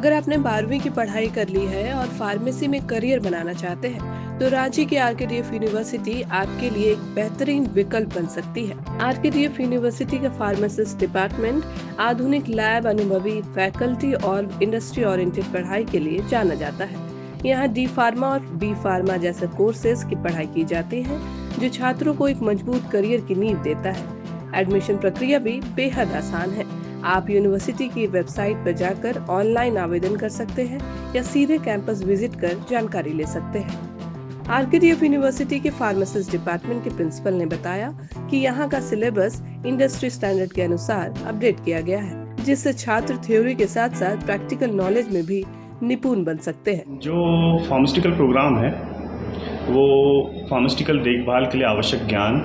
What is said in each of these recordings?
अगर आपने 12वीं की पढ़ाई कर ली है और फार्मेसी में करियर बनाना चाहते हैं तो रांची की आरकेडीएफ यूनिवर्सिटी आपके लिए एक बेहतरीन विकल्प बन सकती है। आरकेडीएफ यूनिवर्सिटी का फार्मासिस्ट डिपार्टमेंट आधुनिक लैब, अनुभवी फैकल्टी और इंडस्ट्री ओरिएंटेड पढ़ाई के लिए जाना जाता है। यहाँ डी फार्मा और बी फार्मा जैसे कोर्सेज की पढ़ाई की जाती है जो छात्रों को एक मजबूत करियर की नींव देता है। एडमिशन प्रक्रिया भी बेहद आसान है। आप यूनिवर्सिटी की वेबसाइट पर जाकर ऑनलाइन आवेदन कर सकते हैं या सीधे कैंपस विजिट कर जानकारी ले सकते हैं। आरकेडीएफ यूनिवर्सिटी के फार्मासिस्ट डिपार्टमेंट के प्रिंसिपल ने बताया कि यहाँ का सिलेबस इंडस्ट्री स्टैंडर्ड के अनुसार अपडेट किया गया है, जिससे छात्र थ्योरी के साथ साथ प्रैक्टिकल नॉलेज में भी निपुण बन सकते हैं। जो फार्मास्यूटिकल प्रोग्राम है वो फार्मास्यूटिकल देखभाल के लिए आवश्यक ज्ञान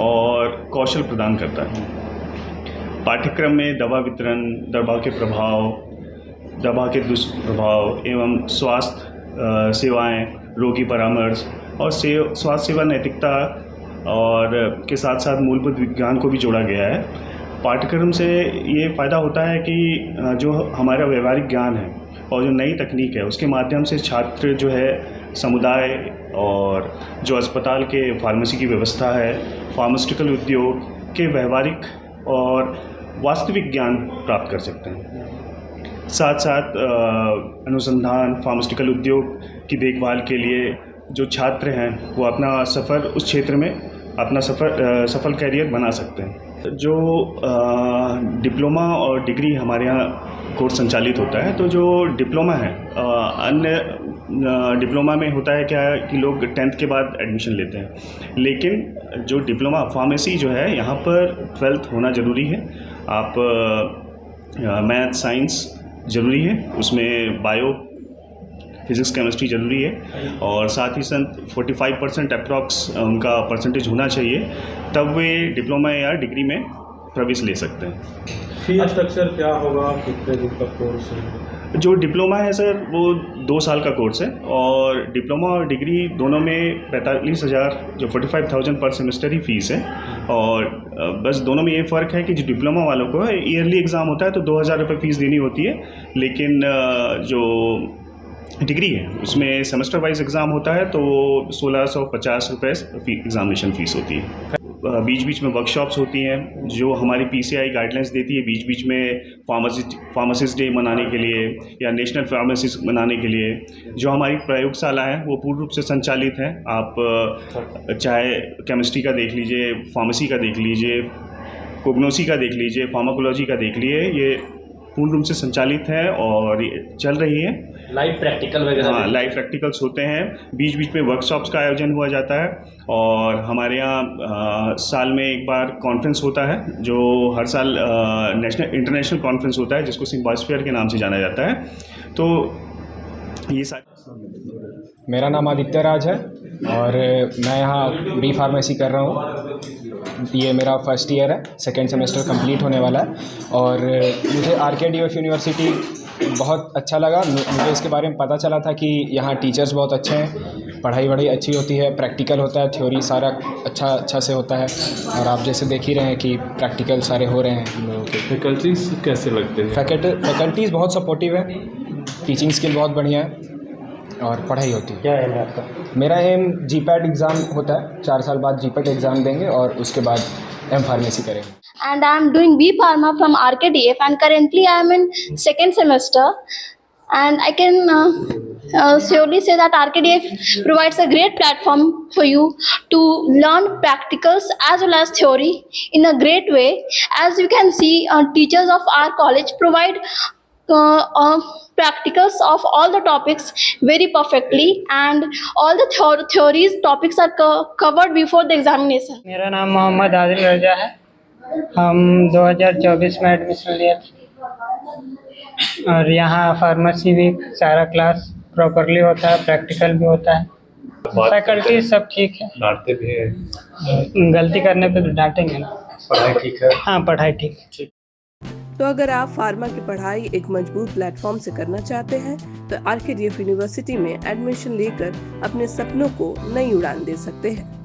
और कौशल प्रदान करता है। पाठ्यक्रम में दवा वितरण, दवा के प्रभाव, दवा के दुष्प्रभाव एवं स्वास्थ्य सेवाएं, रोगी परामर्श और स्वास्थ्य सेवा नैतिकता और के साथ साथ मूलभूत विज्ञान को भी जोड़ा गया है। पाठ्यक्रम से ये फ़ायदा होता है कि जो हमारा व्यवहारिक ज्ञान है और जो नई तकनीक है उसके माध्यम से छात्र जो है समुदाय और जो अस्पताल के फार्मेसी की व्यवस्था है, फार्मास्यूटिकल उद्योग के व्यवहारिक और वास्तविक ज्ञान प्राप्त कर सकते हैं। साथ साथ अनुसंधान, फार्मास्यूटिकल उद्योग की देखभाल के लिए जो छात्र हैं वो अपना सफ़र उस क्षेत्र में अपना सफल कैरियर बना सकते हैं। जो डिप्लोमा और डिग्री हमारे यहाँ कोर्स संचालित होता है, तो जो डिप्लोमा है अन्य डिप्लोमा में होता है क्या कि लोग 10th के बाद एडमिशन लेते हैं, लेकिन जो डिप्लोमा फार्मेसी जो है यहाँ पर 12th होना ज़रूरी है। आप मैथ साइंस ज़रूरी है, उसमें बायो फिज़िक्स केमिस्ट्री ज़रूरी है और साथ ही साथ 45% अप्रॉक्स उनका परसेंटेज होना चाहिए, तब वे डिप्लोमा या डिग्री में प्रवेश ले सकते हैं। फीस स्ट्रक्चर क्या होगा, कितने दिन का कोर्स है? जो डिप्लोमा है सर वो 2 साल का कोर्स है और डिप्लोमा और डिग्री दोनों में 45,000 जो 45,000 पर सेमेस्टर ही फीस है। और बस दोनों में ये फ़र्क है कि जो डिप्लोमा वालों को ईयरली एग्ज़ाम होता है तो 2,000 रुपये फ़ीस देनी होती है, लेकिन जो डिग्री है उसमें सेमेस्टर वाइज एग्ज़ाम होता है तो 1,650 रुपये एग्ज़ामिनेशन फ़ीस होती है। बीच बीच में वर्कशॉप्स होती हैं जो हमारी पीसीआई गाइडलाइंस देती है, बीच बीच में फार्मासिस्ट डे मनाने के लिए या नेशनल फार्मासिस्ट मनाने के लिए। जो हमारी प्रयोगशाला है वो पूर्ण रूप से संचालित है। आप चाहे केमिस्ट्री का देख लीजिए, फार्मेसी का देख लीजिए, कोग्नोसी का देख लीजिए, फार्माकोलॉजी का देख लीजिए, ये पूर्ण रूप से संचालित है और चल रही है। लाइव प्रैक्टिकल वगैरह? हाँ, लाइव प्रैक्टिकल्स होते हैं, बीच बीच में वर्कशॉप्स का आयोजन हुआ जाता है और हमारे यहाँ साल में एक बार कॉन्फ्रेंस होता है जो हर साल इंटरनेशनल कॉन्फ्रेंस होता है जिसको सिम्बॉस्फेयर के नाम से जाना जाता है। तो ये मेरा नाम आदित्य राज है और मैं यहाँ बी फार्मेसी कर रहा हूँ। ये मेरा फर्स्ट ईयर है, सेकेंड सेमेस्टर कंप्लीट होने वाला है और मुझे आरकेडीएफ यूनिवर्सिटी बहुत अच्छा लगा। मुझे इसके बारे में पता चला था कि यहाँ टीचर्स बहुत अच्छे हैं, पढ़ाई वढ़ाई अच्छी होती है, प्रैक्टिकल होता है, थ्योरी सारा अच्छा से होता है और आप जैसे देख ही रहे हैं कि प्रैक्टिकल सारे हो रहे हैं हम लोगों के। फैकल्टीज़ कैसे लगते हैं? फैकल्टीज़ बहुत सपोर्टिव है, टीचिंग स्किल बहुत बढ़िया है और पढ़ाई होती है। क्या है आपका? मेरा एम जीपैट एग्ज़ाम होता है, 4 साल बाद जीपैट एग्ज़ाम देंगे और उसके बाद एम फार्मेसी करेंगे। And I am doing B Pharma from RKDF and currently I am in second semester, and I can surely say that RKDF provides a great platform for you to learn practicals as well as theory in a great way. As you can see, teachers of our college provide practicals of all the topics very perfectly, and all the theories topics are covered before the examination. मेरा नाम मोहम्मद आदिल रजा है। हम 2024 में admission लिया और यहाँ pharmacy भी सारा क्लास प्रॉपरली होता है, प्रैक्टिकल भी होता है, फैकल्टी सब ठीक है। डांटते भी हैं? गलती करने पे तो डांटेंगे ना। पढ़ाई ठीक है? हाँ, पढ़ाई ठीक है। तो अगर आप फार्मा की पढ़ाई एक मजबूत प्लेटफॉर्म से करना चाहते हैं तो आरकेडीएफ यूनिवर्सिटी में एडमिशन लेकर अपने सपनों को नई उड़ान दे सकते हैं।